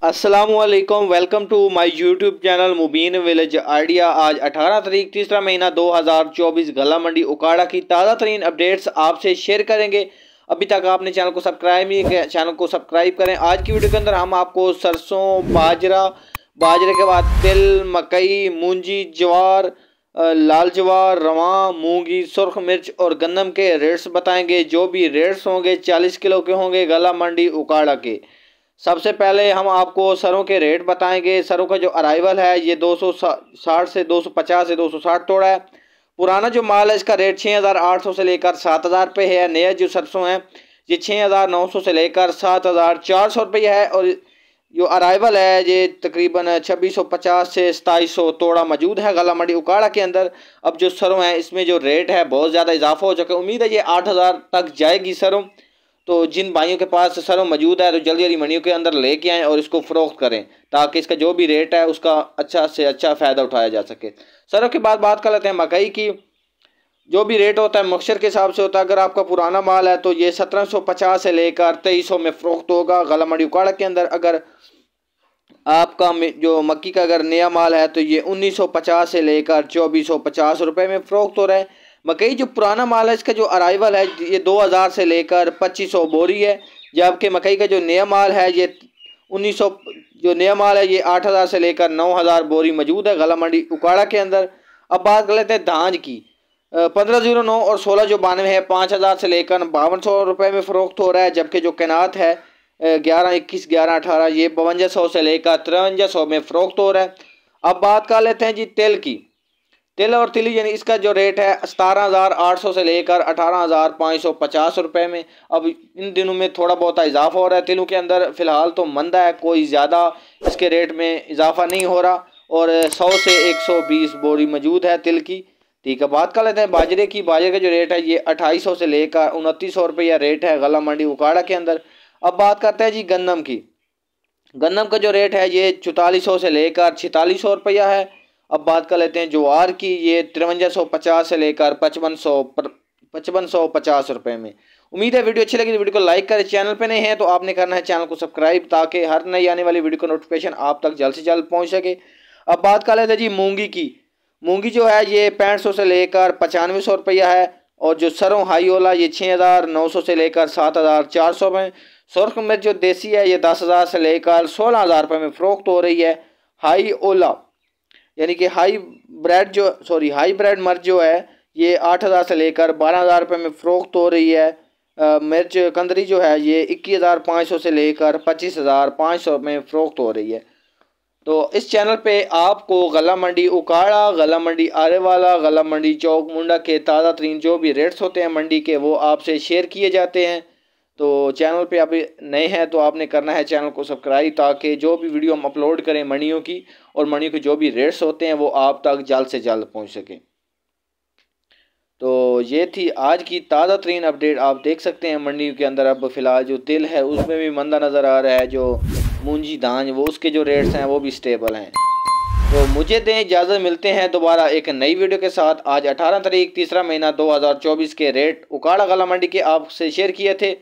अस्सलामुअलैकुम, welcome to my YouTube channel Mubeen village idea. आज 18 तारीख तीसरा महीना 2024 गला मंडी उकाड़ा की ताज़ा तरीन अपडेट्स आपसे शेयर करेंगे। अभी तक आपने चैनल को सब्सक्राइब नहीं किया, चैनल को सब्सक्राइब करें। आज की वीडियो के अंदर हम आपको सरसों, बाजरे के बाद तिल, मकई, मूंजी, ज्वार, लाल ज्वार, रवां, मूंगी, सुर्ख मिर्च और गंदम के रेट्स बताएंगे। जो भी रेट्स होंगे 40 किलो के होंगे गला मंडी उकाड़ा के। सबसे पहले हम आपको सरों के रेट बताएंगे। सरों का जो अराइवल है ये 260 से 250 से 260 तोड़ा है। पुराना जो माल है इसका रेट 6,800 से लेकर 7,000 रुपये है। नया जो सरसों है ये 6,900 से लेकर 7,400 रुपये है। और जो अराइवल है ये तकरीबन 2650 से 2700 तोड़ा मौजूद है गला मंडी उकाड़ा के अंदर। अब जो सरों है इसमें जो रेट है बहुत ज़्यादा इजाफा हो चुका है। उम्मीद है ये 8,000 तक जाएगी सरों। तो जिन भाइयों के पास सरों मौजूद है तो जल्दी जल्दी मंडियों के अंदर लेके आएँ और इसको फ़रोख्त करें ताकि इसका जो भी रेट है उसका अच्छा से अच्छा फ़ायदा उठाया जा सके। सरों के बाद बात कर लेते हैं मकई की। जो भी रेट होता है मक्सर के हिसाब से होता है। अगर आपका पुराना माल है तो ये 1750 से लेकर 2300 में फ़रोख्त होगा गला मंडी उकाड़ा के अंदर। अगर आपका जो मक्की का अगर नया माल है तो ये 1950 से लेकर 2450 रुपये में फ़रोख्त हो रहा है। मकई जो पुराना माल है इसका जो अराइवल है ये 2000 से लेकर 2500 बोरी है। जबकि मकई का जो नया माल है ये 1900 जो नया माल है ये 8000 से लेकर 9000 बोरी मौजूद है गला मंडी उकाड़ा के अंदर। अब बात कर लेते हैं धान की। 1509 और 1692 है 5000 से लेकर 5200 रुपये में फ़रोख्त हो रहा है। जबकि जो कैनात है 1121 1118 ये 5200 से लेकर 5300 में फ़रोख्त हो रहा है। अब बात कर लेते हैं जी तेल की। तिल और तिली यानी इसका जो रेट है 17,800 से लेकर 18,550 रुपये में। अब इन दिनों में थोड़ा बहुत इजाफा हो रहा है तिलों के अंदर। फ़िलहाल तो मंदा है, कोई ज़्यादा इसके रेट में इजाफा नहीं हो रहा। और 100 से 120 बोरी मौजूद है तिल की। ठीक है, बात कर लेते हैं बाजरे की। बाजरे का जो रेट है ये 2800 से लेकर 2900 रुपया रेट है गला मंडी उकाड़ा के अंदर। अब बात करते हैं जी गंदम की। गंदम का जो रेट है ये 4400 से लेकर 4600 रुपया है। अब बात कर लेते हैं ज्वार की। ये 5350 से लेकर 5550 रुपये में। उम्मीद है वीडियो अच्छी लगी तो वीडियो को लाइक करें। चैनल पे नए हैं तो आपने करना है चैनल को सब्सक्राइब ताकि हर नई आने वाली वीडियो का नोटिफिकेशन आप तक जल्द से जल्द पहुंच सके। अब बात कर लेते हैं जी मूंगी की। मूंगी जो है ये 6500 से लेकर 9500 रुपया है। और जो सरों हाई ओला ये 6900 से लेकर 7400 में। सुर्ख मिर्च जो देसी है ये 10,000 से लेकर 16,000 रुपये में फ़रोख्त हो रही है। हाई ओला यानी कि हाई ब्रेड मिर्च जो है ये 8,000 से लेकर 12,000 रुपये में फ़रोख्त हो रही है। मिर्च कंदरी जो है ये 21,500 से लेकर 25,500 में फ़रोख्त हो रही है। तो इस चैनल पे आपको गला मंडी उकाड़ा, गला मंडी आरेवाला, गला मंडी चौक मुंडा के ताज़ा तरीन जो भी रेट्स होते हैं मंडी के वो आपसे शेयर किए जाते हैं। तो चैनल पे अभी नए हैं तो आपने करना है चैनल को सब्सक्राइब ताकि जो भी वीडियो हम अपलोड करें मंडियों की और मंडियों के जो भी रेट्स होते हैं वो आप तक जल्द से जल्द पहुंच सकें। तो ये थी आज की ताज़ा तरीन अपडेट। आप देख सकते हैं मंडियों के अंदर अब फ़िलहाल जो तिल है उसमें भी मंदा नज़र आ रहा है। जो मूंजी धान वो उसके जो रेट्स हैं वो भी स्टेबल हैं। तो मुझे दें इजाज़त, मिलते हैं दोबारा एक नई वीडियो के साथ। आज 18 तारीख तीसरा महीना 2024 के रेट उकाड़ा गला मंडी के आपसे शेयर किए थे।